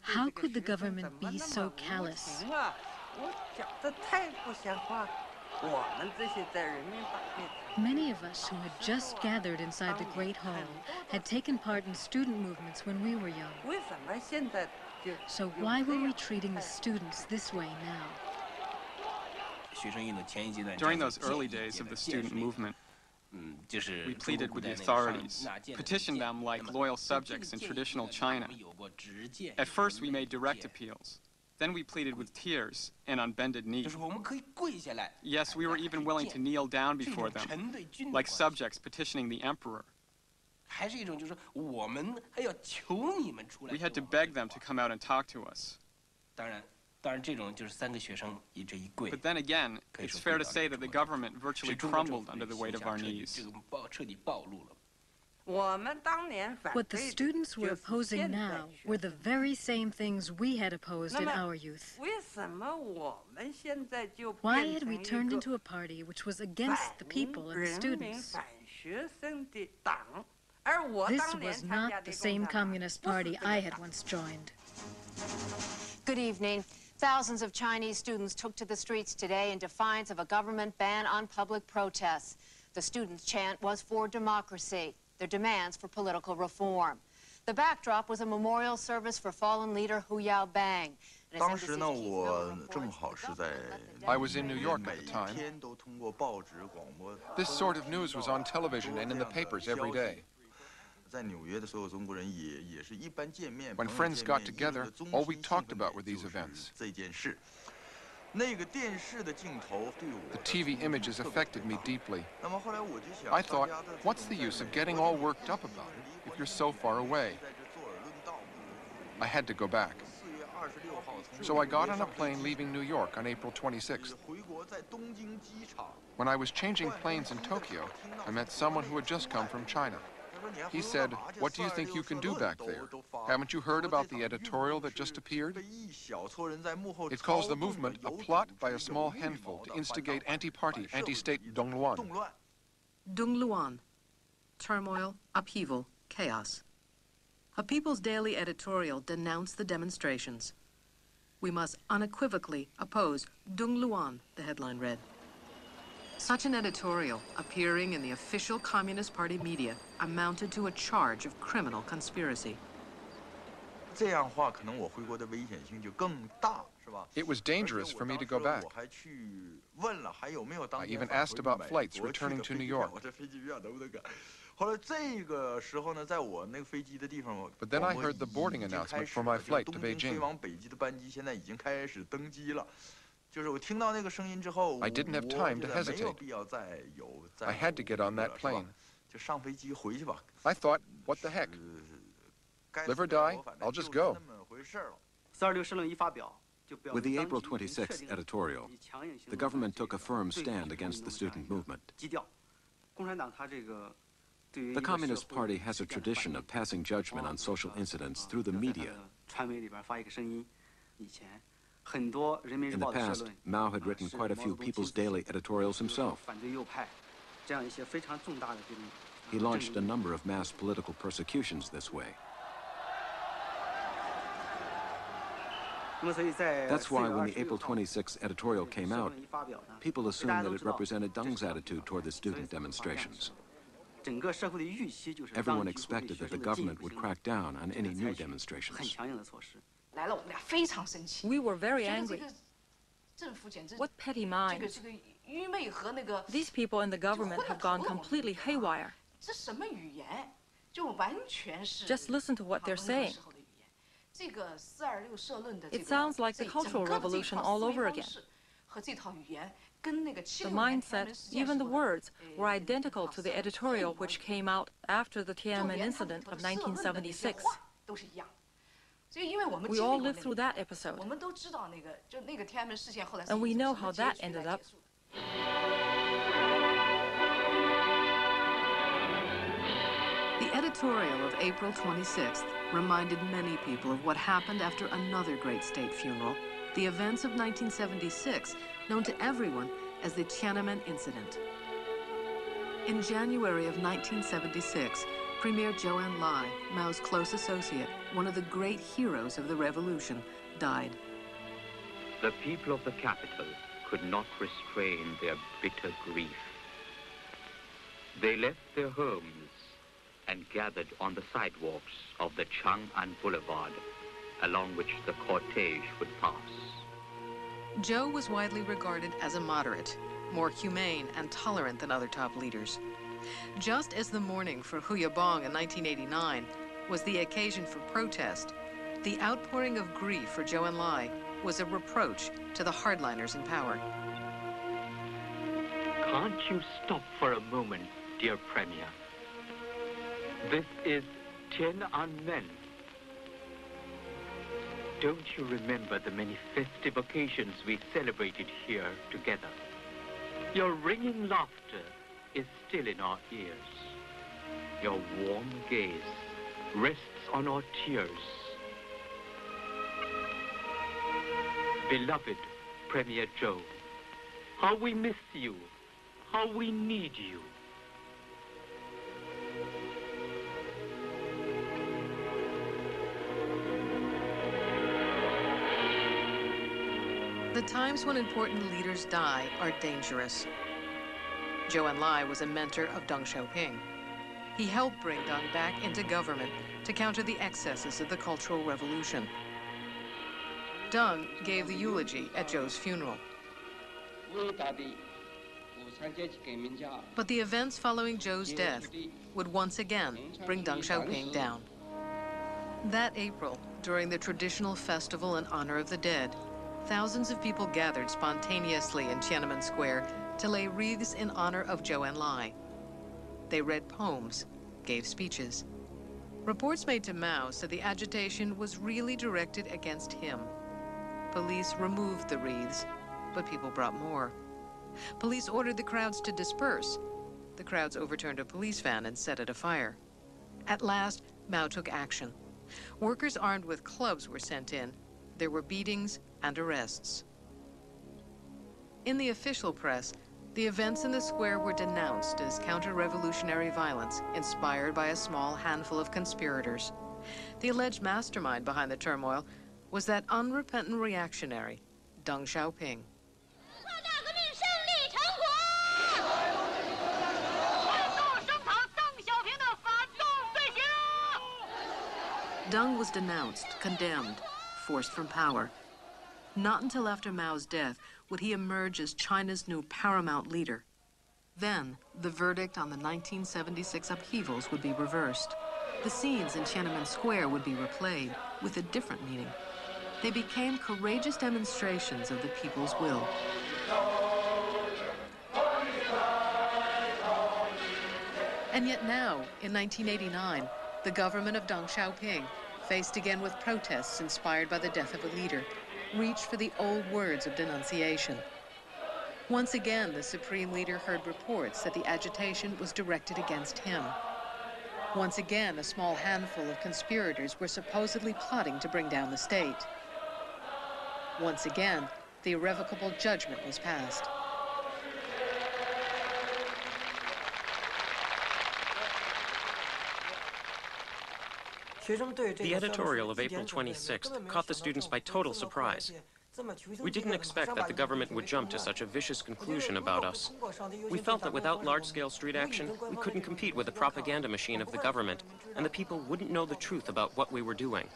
How could the government be so callous? Many of us who had just gathered inside the Great Hall had taken part in student movements when we were young. So why were we treating the students this way now? During those early days of the student movement, we pleaded with the authorities, petitioned them like loyal subjects in traditional China. At first, we made direct appeals. Then we pleaded with tears and on bended knee. Yes, we were even willing to kneel down before them, like subjects petitioning the emperor. We had to beg them to come out and talk to us. But then again, it's fair to say that the government virtually crumbled under the weight of our knees. What the students were opposing now were the very same things we had opposed in our youth. Why had we turned into a party which was against the people and the students? This was not the same Communist Party I had once joined. Good evening. Thousands of Chinese students took to the streets today in defiance of a government ban on public protests. The students' chant was for democracy, their demands for political reform. The backdrop was a memorial service for fallen leader Hu Yaobang. I was in New York at the time. This sort of news was on television and in the papers every day. When friends got together, all we talked about were these events. The TV images affected me deeply. I thought, what's the use of getting all worked up about it if you're so far away? I had to go back. So I got on a plane leaving New York on April 26th. When I was changing planes in Tokyo, I met someone who had just come from China. He said, "What do you think you can do back there? Haven't you heard about the editorial that just appeared? It calls the movement a plot by a small handful to instigate anti-party, anti-state Dongluan." Dongluan. Turmoil, upheaval, chaos. A People's Daily editorial denounced the demonstrations. "We must unequivocally oppose Dongluan," the headline read. Such an editorial, appearing in the official Communist Party media, amounted to a charge of criminal conspiracy. It was dangerous for me to go back. I even asked about flights returning to New York. But then I heard the boarding announcement for my flight to Beijing. I didn't have time to hesitate. I had to get on that plane. I thought, what the heck? Live or die, I'll just go. With the April 26th editorial, the government took a firm stand against the student movement. The Communist Party has a tradition of passing judgment on social incidents through the media. In the past, Mao had written quite a few People's Daily editorials himself. He launched a number of mass political persecutions this way. That's why when the April 26th editorial came out, people assumed that it represented Deng's attitude toward the student demonstrations. Everyone expected that the government would crack down on any new demonstrations. We were very angry. What petty minds. These people in the government have gone completely haywire. Just listen to what they're saying. It sounds like the Cultural Revolution all over again. The mindset, even the words, were identical to the editorial which came out after the Tiananmen incident of 1976. We all lived through that episode, and we know how that ended up. The editorial of April 26th reminded many people of what happened after another great state funeral, the events of 1976, known to everyone as the Tiananmen incident. In January of 1976, Premier Zhou Enlai, Mao's close associate, one of the great heroes of the revolution, died. The people of the capital could not restrain their bitter grief. They left their homes and gathered on the sidewalks of the Chang'an Boulevard, along which the cortege would pass. Zhou was widely regarded as a moderate, more humane and tolerant than other top leaders. Just as the mourning for Hu Yabong in 1989 was the occasion for protest, the outpouring of grief for Zhou Enlai was a reproach to the hardliners in power. Can't you stop for a moment, dear Premier? This is Tiananmen. Don't you remember the many festive occasions we celebrated here together? Your ringing laughter is still in our ears. Your warm gaze rests on our tears. Beloved Premier Zhou, how we miss you, how we need you. The times when important leaders die are dangerous. Zhou Enlai was a mentor of Deng Xiaoping. He helped bring Deng back into government to counter the excesses of the Cultural Revolution. Deng gave the eulogy at Zhou's funeral. But the events following Zhou's death would once again bring Deng Xiaoping down. That April, during the traditional festival in honor of the dead, thousands of people gathered spontaneously in Tiananmen Square to lay wreaths in honor of Zhou Enlai. They read poems, gave speeches. Reports made to Mao said the agitation was really directed against him. Police removed the wreaths, but people brought more. Police ordered the crowds to disperse. The crowds overturned a police van and set it afire. At last, Mao took action. Workers armed with clubs were sent in. There were beatings and arrests. In the official press, the events in the square were denounced as counter-revolutionary violence inspired by a small handful of conspirators. The alleged mastermind behind the turmoil was that unrepentant reactionary, Deng Xiaoping. Deng was denounced, condemned, forced from power. Not until after Mao's death would he emerge as China's new paramount leader. Then, the verdict on the 1976 upheavals would be reversed. The scenes in Tiananmen Square would be replayed with a different meaning. They became courageous demonstrations of the people's will. And yet now, in 1989, the government of Deng Xiaoping, faced again with protests inspired by the death of a leader, reached for the old words of denunciation. Once again, the supreme leader heard reports that the agitation was directed against him. Once again, a small handful of conspirators were supposedly plotting to bring down the state. Once again, the irrevocable judgment was passed. The editorial of April 26th caught the students by total surprise. We didn't expect that the government would jump to such a vicious conclusion about us. We felt that without large-scale street action, we couldn't compete with the propaganda machine of the government, and the people wouldn't know the truth about what we were doing.